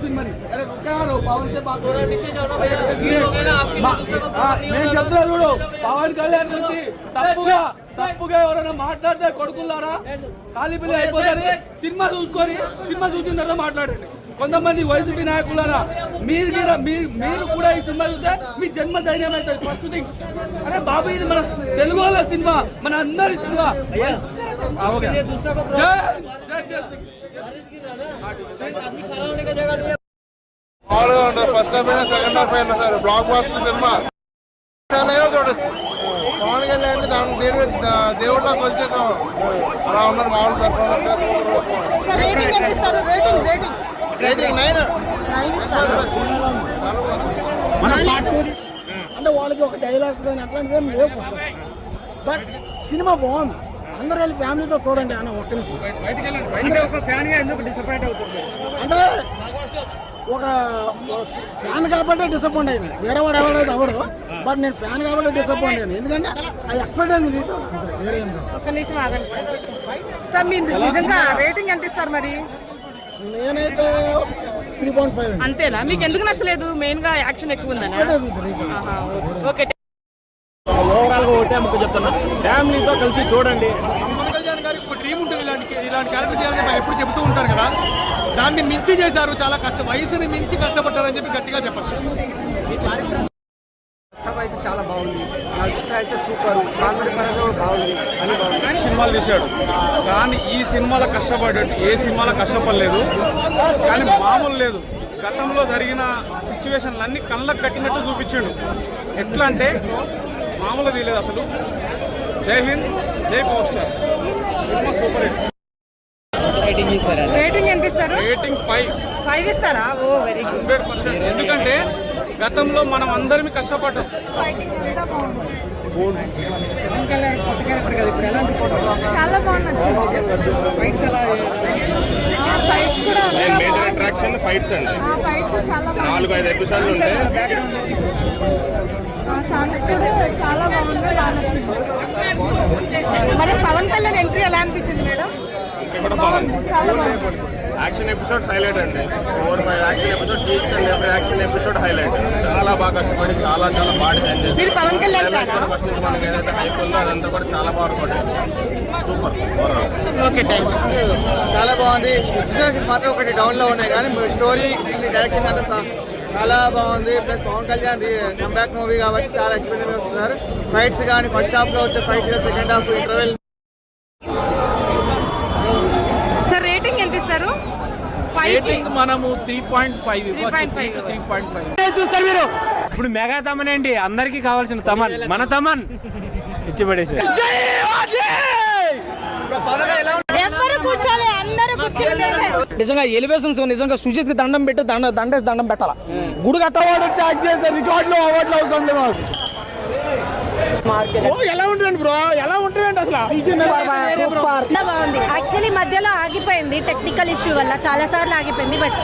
సినిమాని. అరే పవన్ से बात నేను చెప్తున్నా చూడు, పవన్ కళ్యాణ్ గురించి తప్పుగా ఎవరైనా మాట్లాడితే కొడుకున్నారా ఖాళీ పిల్ల అయిపోతారు. సినిమా చూసిన తర్వాత మాట్లాడండి. కొంతమంది వైసీపీ నాయకులారా మీరు కూడా ఈ సినిమా చూస్తే మీ జన్మ ధైర్యం అవుతుంది. ఫస్ట్ థింగ్, అరే బాబు ఇది మన తెలుగు వాళ్ళ సినిమా, మన అందరి సినిమా. ఫస్ట్ హాఫ్ అయినా సెకండ్ హాఫ్ అయినా సార్ బ్లాక్ బాస్టర్ సినిమా చూడొచ్చు. పవన్ కళ్యాణ్ దేవుడిలా కొలిచేసాం. అలా ఉన్నారు మామూలు పెర్ఫార్మెన్స్. రేటింగ్ 9. అంటే వాళ్ళకి ఒక డైలాగ్ కానీ అట్లాంటివి ఏం లేవు. బట్ సినిమా బాగుంది. అందరూ వెళ్ళి ఫ్యామిలీతో చూడండి అన్న. ఒక్క నిమిషం, అంటే ఒక ఫ్యాన్ కాబట్టి డిసప్పాయింట్ అయినా. వేరే వాడు ఎవరైతే అవడు, బట్ నేను ఫ్యాన్ కాబట్టి డిసప్పాయింట్ అయినా. ఎందుకంటే ఆ ఎక్స్పెక్టేషన్ రీచ్ అవ్వదు అంతే, వేరే ఏం కాదు. ఒక్క నిమిషం ఆగండి సార్, మీరు నిజంగా రేటింగ్ ఎంత ఇస్తారు మరి? నేనైతే 3.5. అంతేనా? మీకు ఎందుకు నచ్చలేదు? మెయిన్ గా యాక్షన్ ఎక్కువ ఉందని. ఓకే, ఓవరాల్ గా ఒకటే ముఖ్యం చెప్తున్నా, ఫ్యామిలీతో కలిసి చూడండి. పవన్ కళ్యాణ్ గారికి ఒక డ్రీమ్ ఉంటుంది, ఇలాంటి క్యారెక్టర్ చేయాలని మనం ఎప్పుడు చెబుతూ ఉంటారు కదా. దాన్ని మించి చేశారు. చాలా కష్టం, వయసుని మించి కష్టపడ్డారని చెప్పి గట్టిగా చెప్పచ్చు. అయితే చాలా బాగుంది. నా దృష్టి అయితే సూపర్. కామెడీ పరంగా బాగుంది అని బాగుంది. సినిమాలు తీశాడు కానీ ఈ సినిమాలో కష్టపడ్డాడు. ఏ సినిమాలో కష్టపడలేదు కానీ మామూలు లేదు. గతంలో జరిగిన సిచ్యువేషన్లన్నీ కళ్ళకు కట్టినట్టు చూపించాడు. ఎట్లా అంటే మామూలుగా తీయలేదు అసలు. జై హింద్, జై power star. Cinema super hit. Rating ఎంత ఇస్తారు? రేటింగ్ 5 ఇస్తారా? ఓ వెరీ గుడ్. 100%. ఎందుకంటే గతంలో మనం అందరం కష్టపడ్డాం. చాలా బాగుంది. ఫైట్స్ కూడా మేజర్ అట్రాక్షన్ ఫైట్స్ అండి. ఫైట్స్ చాలా 4-5 ఎపిసోడ్లు ఉంటాయి. సాంగ్స్ కూడా చాలా బాగుంది, బాగా నచ్చింది. మరి పవన్ కళ్యాణ్ ఎంట్రీ ఎలా అనిపించింది మేడం? చాలా బాగుంది. యాక్షన్ ఎపిసోడ్స్ హైలైట్ అండి. 4-5 action episodes, each and every action episode highlight. చాలా బాగా కష్టపడి చాలా బాగా చేంజ్ చేసి పవన్ కళ్యాణ్ ఫస్ట్ నుంచి మనకి ఏదైతే హైప్ ఉందో అదంతా కూడా చాలా బాగా సూపర్. Okay, thank you. చాలా బాగుంది. మాత్రం ఒకటి డౌన్ లో ఉన్నాయి కానీ స్టోరీ డైరెక్షన్ అంతా చాలా బాగుంది. Plus Pawan Kalyan comeback movie కాబట్టి చాలా ఎక్స్పీరియన్స్ వస్తున్నారు. ఫైట్స్ కానీ ఫస్ట్ హాఫ్ లో వచ్చే fights, second half interval. Sir rating ఎంత ఇస్తారు? రేటింగ్ మనము 3.5 చూస్తారు మీరు. ఇప్పుడు మెగా తమన్ ఏంటి, అందరికీ కావాల్సిన తమన్, మన తమన్ ఇచ్చిపడేసి ఎవరు కూర్చోలే, అందరూ కూర్చోలే. నిజంగా ఎలివేషన్స్ నిజంగా సుజిత్ కి దండం పెట్టి దండం పెట్టాల. గుడి కట్టవాడు చాట్ చేసే రికార్డులు అవార్డులు అవసరం లేదు. ఎలా ఉంటుంది బ్రో, ఎలా ఉంటుంది అసలు? బాగుంది. యాక్చువల్లీ మధ్యలో ఆగిపోయింది టెక్నికల్ ఇష్యూ వల్ల, చాలా సార్లు ఆగిపోయింది. బట్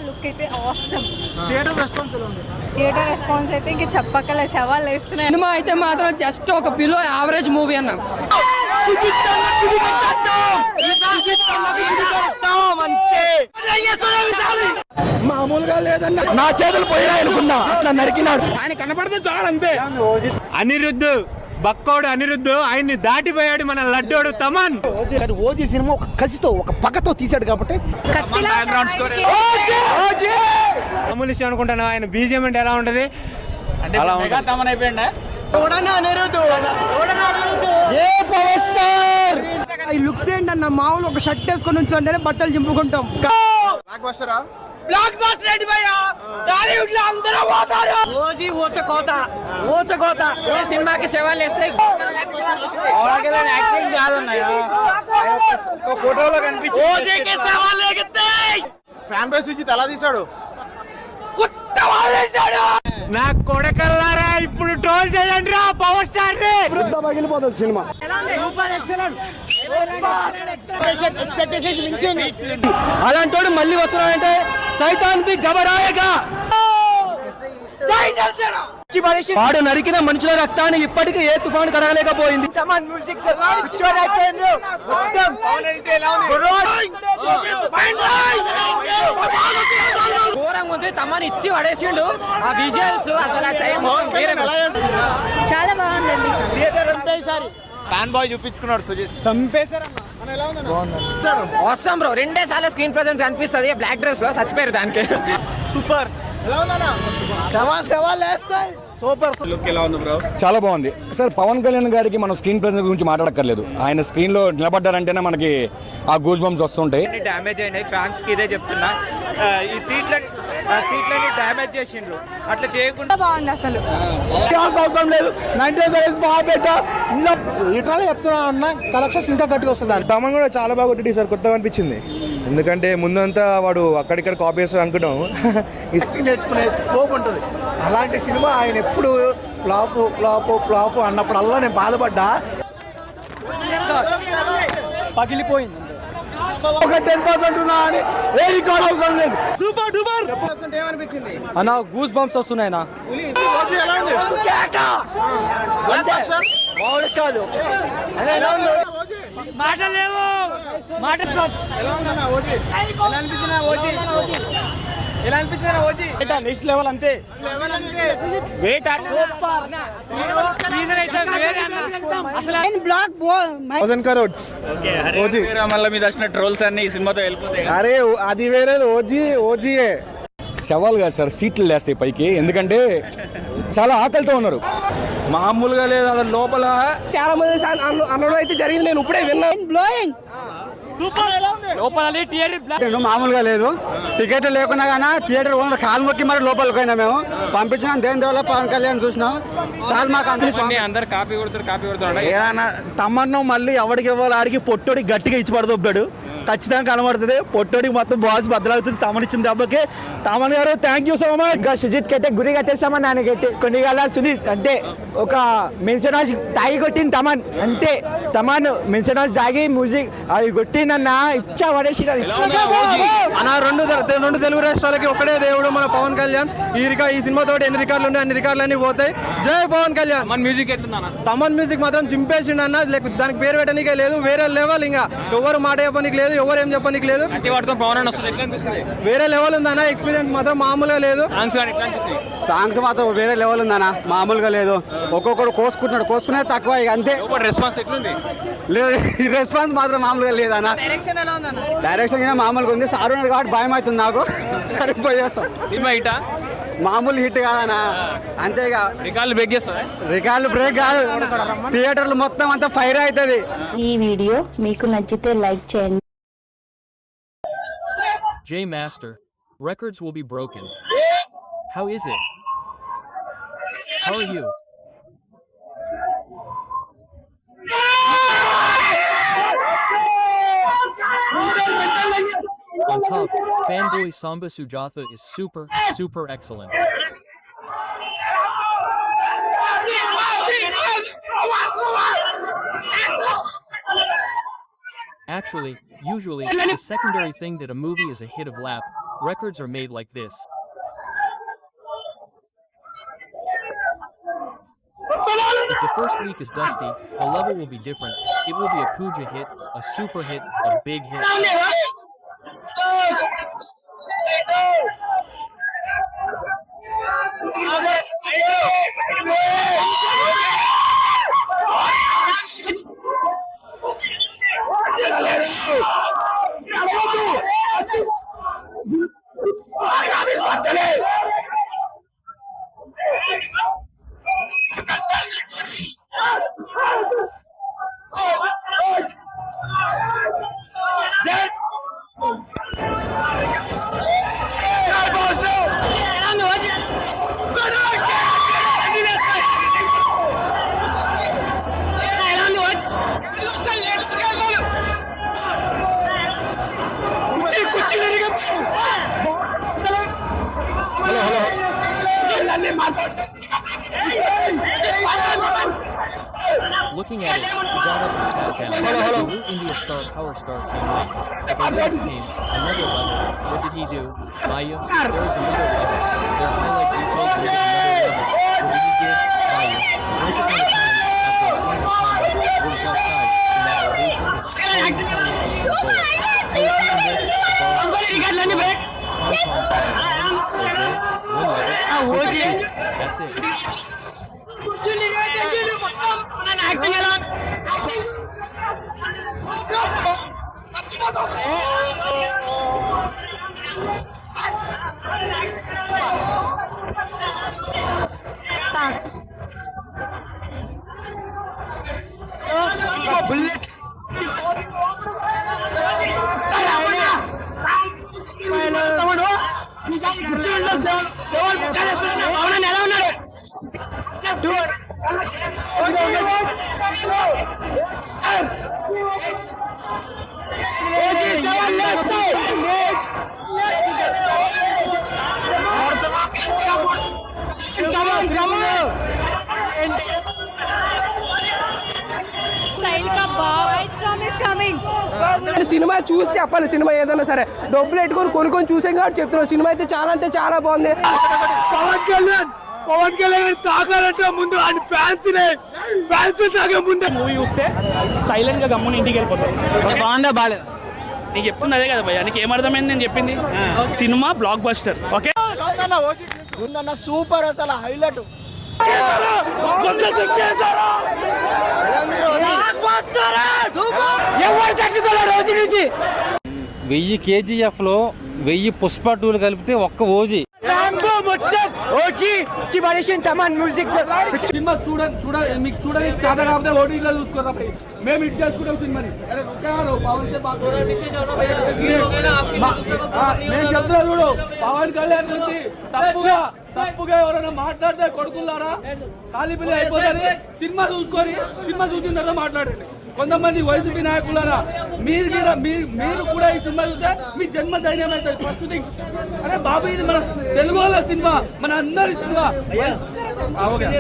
లుక్ అయితే ఆసమ్. థియేటర్ రెస్పాన్స్ అయితే ఇంక చెప్పకలే, సవాళ్ళు వేస్తున్నాయి. సినిమా అయితే మాత్రం జస్ట్ ఒక బిలో యావరేజ్ మూవీ అన్న. మామూలుగా లేదన్న. నా చేతులు పోయినా అనుకున్నా, అట్లా నరికినాడు. ఆయన కనపడితే చాలు అంతే. అనిరుద్ధ్, బక్కోడు అనిరుద్ధ్ ఆయన్ని దాటిపోయాడు మన లడ్డోడు తమన్. ఓజీ సినిమా ఒక కసితో ఒక పక్కతో తీసాడు కాబట్టి మామూలు విషయం అనుకుంటాను. ఆయన బీజిఎం అంటే ఎలా ఉంటది, అలా ఉంటుంది. తమన్ అయిపోయిందా? ఈ లుక్స్ ఏంటన్న, మామూలు ఒక షర్ట్ వేసుకొని ఉంచుంటేనే బట్టలు చింపుకుంటాం. బ్లాక్ బస్టర్ రెడీ భయ్యా. టాలీవుడ్ లో అందరూ పోతారు. ఓజీ ఓచకోత ఈ సినిమాకి సేవలు వేస్తే యాక్టింగ్ కాదన్నయ్య, ఒక ఫోటోలో కనిపించింది. ఓజీకి సవాల్ ఎగుతాయి. ఫ్యాన్ బేస్ నుంచి ఎలా తీశాడు. కొత్త వాళ్ళు వేశాడు. నా కొడకల్లారా ఇప్పుడు ట్రోల్ చేయండి రా పవర్ స్టార్ ని. పగిలిపోతుంది సినిమా. అలాంటి మళ్ళీ వస్తున్నాడంటే సైతాన్ బి గబరాయగా. వాడు నరికిన మనుషుల రక్తాన్ని ఇప్పటికీ ఏ తుఫాను కడగలేకపోయింది. ఘోరంగా ఉంది. తమని ఇచ్చి పడేసిండు. ఆ విజువల్స్ అసలు ఆ టైం వేరే. చాలా బాగుందండి. ఫ్యాన్ బాయ్ చూపించుకున్నాడు సుజిత్. చంపేశారన్న. వస్తాం బ్రో. 2 సార్లు స్క్రీన్ ప్రెజెన్స్ అనిపిస్తుంది. బ్లాక్ డ్రెస్ లో చచ్చిపోయారు దానికి. సూపర్. ఎలా ఉందన్న? సవాల్ వేస్తాయి. సూపర్. చాలా బాగుంది సార్. పవన్ కళ్యాణ్ గారికి మనం స్క్రీన్ ప్రెజెన్స్ గురించి మాట్లాడక్కర్లేదు. ఆయన స్క్రీన్ లో నిలబడ్డారంటేనే మనకి ఆ గూస్ బంప్స్ వస్తుంటాయి. డ్యామేజ్ అయినాయి. ఫ్యాన్స్ కి ఇదే చెప్తున్నా. ఈ సీట్లని డ్యామేజ్ చేసిండ్రు. అట్లా చేయకుండా బాగుంది అసలు. అవసరం లేదు. 90 లిటరల్ చెప్తున్నా అన్న, కలెక్షన్స్ ఇంకా గట్టిగా వస్తుంది. తమన్ కూడా చాలా బాగా కొట్టి సార్, కొత్తగా అనిపించింది. ఎందుకంటే ముందంతా వాడు అక్కడిక్కడ కాపీ చేస్తాడు అనుకుంటాం. నేర్చుకునే స్కోప్ ఉంటుంది. అలాంటి సినిమా ఆయన ఎప్పుడు ఫ్లాప్ ఫ్లాప్ ఫ్లాప్ అన్నప్పుడల్లా నేను బాధపడ్డా. పగిలిపోయింది. ఒక 10% ఉన్నా అని ఏ రికార్డ్ అవసరం లేదు. Super duper. ఏమనిపించింది అన్న గూస్ బంప్స్ వస్తున్నాయి అన్న. కాదు మాటలేవు. ఎలా అనిపించింది ఓజీ? నెక్స్ట్ లెవెల్ అంతే. మళ్ళీ మీద వచ్చిన ట్రోల్స్ అన్ని ఈ సినిమాతో వెళ్ళిపోతాయి. అరే అది వేరే, ఓజీయే. సవాల్ కాదు సార్, సీట్లు లేస్తాయి పైకి. ఎందుకంటే చాలా ఆకలితో ఉన్నారు. మామూలుగా లేదు అక్కడ లోపల. చాలా మంది అనడం అయితే జరిగింది. నేను ఇప్పుడే విన్నాను. బ్లోయింగ్. మామూలుగా లేదు. టికెట్ లేకున్నా కానీ థియేటర్ ఓనర్ కాలు మొక్కి మరి లోపలికి పోయినా మేము పంపించినాం. దేని దేవల్ల పవన్ కళ్యాణ్ చూసినాం. సార్ మాకు అందరు కాపీ కొడుతారు. ఏదన్నా తమన్ను మళ్ళీ ఎవడికి ఇవ్వాలి ఆడికి పొట్టోడికి గట్టిగా ఇచ్చి పడదొబ్బాడు. ఖచ్చితంగా కనబడుతుంది. పొట్టోడికి మొత్తం బాస్ బద్దలవుతుంది. తమన్ ఇచ్చిన దెబ్బకి. తమన్ గారు థ్యాంక్ యూ సో మచ్. ఇంకా సుజిత్ కైతే గురి కట్టేస్తామని ఆయన కట్టి కొన్ని గల సునీత్ అంటే ఒక మెన్షన్ తాగి కొట్టింది తమన్ అంతే. తమన్ మెన్షన్ తాగి మ్యూజిక్ అది కొట్టిందన్న ఇచ్చా పడేసి. రెండు తెలుగు రాష్ట్రాలకి ఒకటే దేవుడు మన పవన్ కళ్యాణ్. ఈ సినిమాతో ఎన్ని రికార్డులు ఉన్నాయి అన్ని రికార్డులు అన్ని పోతాయి. జై పవన్ కళ్యాణ్. మ్యూజిక్ ఎట్లుందన్న? తమన్ మ్యూజిక్ మాత్రం చింపేసిండు అన్న. దానికి పేరు పెట్టడానికి లేదు. వేరే లెవెల్. ఇంకా ఎవరు మాట చెప్పడానికి లేదు, ఎవరు ఏం చెప్పడానికి లేదు. వేరే లెవెల్ ఉందన్న. ఎక్స్పీరియన్స్ మాత్రం మామూలుగా లేదు. సాంగ్స్ మాత్రం వేరే లెవెల్ ఉందన్న. మామూలుగా లేదు. ఒక్కొక్కడు కోసుకునేది తక్కువ. ఇక అంతే. రెస్పాన్స్ ఎట్లుంది? రెస్పాన్స్ మాత్రం మామూలుగా లేదన్న. డైరెక్షన్ మామూలుగా ఉంది. సార్ ఉన్నారు కాబట్టి భయం అవుతుంది నాకు. సరిపోయేస్తాం. మామూలు హిట్ కాదన్నా. అంతేగా రికార్డులు బ్రేక్ కాదు. థియేటర్లు మొత్తం అంతా ఫైర్ అవుతుంది. ఈ వీడియో మీకు నచ్చితే లైక్ చేయండి. J Master, records will be broken. How is it? How are you? On top, fanboy Samba Sujatha is super excellent. Actually, usually, the secondary thing that a movie is a hit of lap, records are made like this. If the first week is dusty, the level will be different. It will be a Pooja hit, a super hit, a big hit. Looking at it, he got up and sat down. The new India star Power Star came late. But the next came, another level. What did he do? Maya, there was another level. Their highlight DJ did another level. What did he give? Maya. Once upon a time, after a final combat, it was outside, in that elevation, That's it. Cinema చూసి చెప్పాలి. Cinema ఏదైనా సరే డబ్బులు పెట్టుకొని కొనుక్కొని చూసాం కాబట్టి చెప్తున్నాం. సినిమా అయితే చాలా అంటే చాలా బాగుంది. పవన్ కళ్యాణ్ తాకాలంటే ముందు ఆయన ఫ్యాన్స్ తాగే ముందే మూవీ చూస్తే సైలెంట్ గా గమ్మున ఇంటికి వెళ్ళిపోతాం. బాగుందా బాలేదు నీకు చెప్తున్నా అదే కదా భయ్య, నీకు ఏమర్థమైంది నేను చెప్పింది. Cinema block buster. Okay super అసలు హైలైట్ ఎవరు తట్టుకోలే రోజు నుంచి 1000 KGF లో 1000 పుష్ప 2లు కలిపితే ఒక్క ఓజీ తమన్ మ్యూజిక్ సినిమా చూడండి మీకు చూడడానికి చాలా కాకపోతే ఓటీటీలో చూసుకోరా మేము ఇటు చేసుకుంటాం సినిమాని. అరే పవన్ నేను చెప్తున్నా చూడు, పవన్ కళ్యాణ్ గురించి తప్పుగా ఎవరైనా మాట్లాడితే కొడుకున్నారా ఖాళీ పిల్లి అయిపోతుంది. సినిమా చూసిన తర్వాత మాట్లాడండి. కొంతమంది వైసీపీ నాయకులారా మీరు కూడా ఈ సినిమా చూస్తే మీ జన్మ ధైర్యం అవుతుంది. ఫస్ట్ థింగ్, అరే బాబు ఇది మన తెలుగు వాళ్ళ సినిమా, మన అందరి సినిమా. ఫస్ట్ హాఫ్ అయినా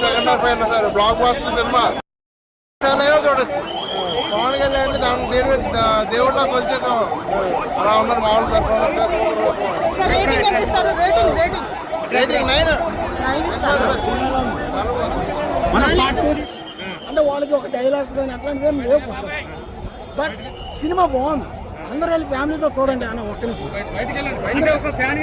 సెకండ్ హాఫ్ అయినా సరే బ్లాక్ బాస్టర్ సినిమా చూడొచ్చు. పవన్ కళ్యాణ్ దేవుడు నాకు వచ్చేసాం అలా ఉన్నారు. మామూలు పెర్ఫార్మెన్స్ రేటింగ్ 9. అంటే వాళ్ళకి ఒక డైలాగ్ కానీ అట్లాంటివి లేవు. బట్ సినిమా బాగుంది. అందరూ వెళ్ళి ఫ్యామిలీతో చూడండి అన్న. ఒక్క నిమిషం, అంటే ఒక ఫ్యాన్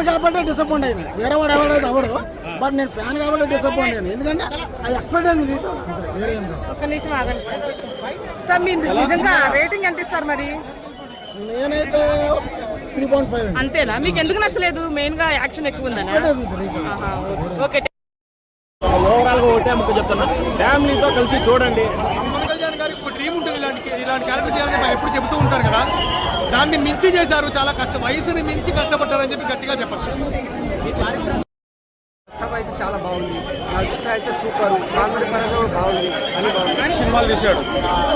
కాబట్టి డిసప్పాయింట్ అయింది. వేరే వాడు ఎవడైతే అవడు, బట్ నేను ఫ్యాన్ కాబట్టి డిసప్పాయింట్ అయ్యాను. ఎందుకంటే ఆ ఎక్స్పెక్టేషన్ రీచ్ అవ్వదు, వేరే ఏం కాదు. ఒక్క నిమిషం ఆగండి సార్, మీరు నిజంగా రేటింగ్ ఎంత ఇస్తారు మరి? నేనైతే 3.5. అంతేనా? మీకు ఎందుకు నచ్చలేదు? మెయిన్ గా యాక్షన్ ఎక్కువ ఉందనా? ఓకే, ఓవరాల్ గా ఒకటే ముక్క చెప్తున్నా, ఫ్యామిలీతో కలిసి చూడండి. పవన్ కళ్యాణ్ గారికి ఒక డ్రీమ్ ఉంటుంది, ఇలాంటి క్యారెక్టర్ చేయాలని మనం ఎప్పుడు చెబుతూ ఉంటారు కదా. దాన్ని మించి చేశారు. చాలా కష్టం, వయసుని మించి కష్టపడ్డారని చెప్పి గట్టిగా చెప్పచ్చు. అయితే చాలా బాగుంది. నా దృష్టి అయితే సూపర్. కామెడీ పరంగా బాగుంది. అని బాగుంది. సినిమాలు తీశాడు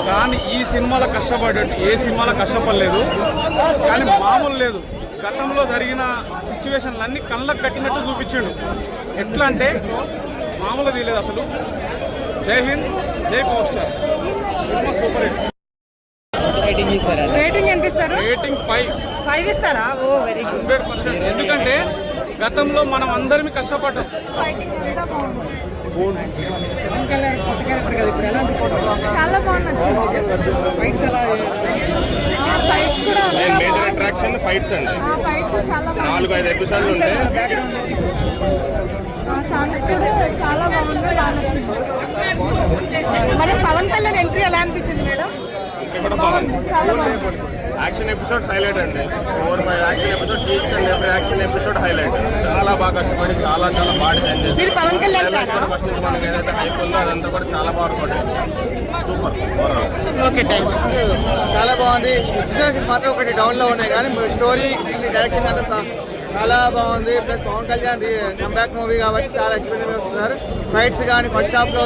కానీ ఈ సినిమాలో కష్టపడ్డట్టు ఏ సినిమాలో కష్టపడలేదు. కానీ మామూలు లేదు. గతంలో జరిగిన సిచ్యువేషన్లన్నీ కళ్ళకు కట్టినట్టు చూపించాడు. ఎట్లా అంటే మామూలుగా తీయలేదు అసలు. జై హింద్, జై power star. Cinema super hit. Rating ఎంత ఇస్తారు? రేటింగ్ 5 ఇస్తారా? ఓ వెరీ గుడ్. 100%. ఎందుకంటే గతంలో మనం అందరం కష్టపడ్డాం. చాలా బాగుంది. ఫైట్స్ కూడా మేజర్ అట్రాక్షన్ ఫైట్స్ అండి. ఫైట్స్ చాలా 4-5 ఎపిసోడ్లు ఉంటాయి. సాంగ్స్ కూడా చాలా బాగుంది, బాగా నచ్చింది. మరి పవన్ కళ్యాణ్ ఎంట్రీ ఎలా అనిపించింది మేడం? చాలా బాగుంది. యాక్షన్ ఎపిసోడ్స్ హైలైట్ అండి. 4-5 action episodes, each and every action episode highlight. చాలా బాగా కష్టపడి చాలా బాగా డిజైన్ చేశారు. మీరు పవన్ కళ్యాణ్ ఫస్ట్ నుంచి మనకి ఏదైతే హైప్ ఉందో అదంతా కూడా చాలా బాగా సూపర్. Okay, thank you. చాలా బాగుంది. మాత్రం ఒకటి డౌన్ లో ఉన్నాయి కానీ స్టోరీ డైరెక్షన్ అంతా చాలా బాగుంది. Plus Pawan Kalyan comeback movie కాబట్టి చాలా ఎక్స్పీరియన్స్ వస్తున్నారు. ఫైట్స్ కానీ ఫస్ట్ హాఫ్ లో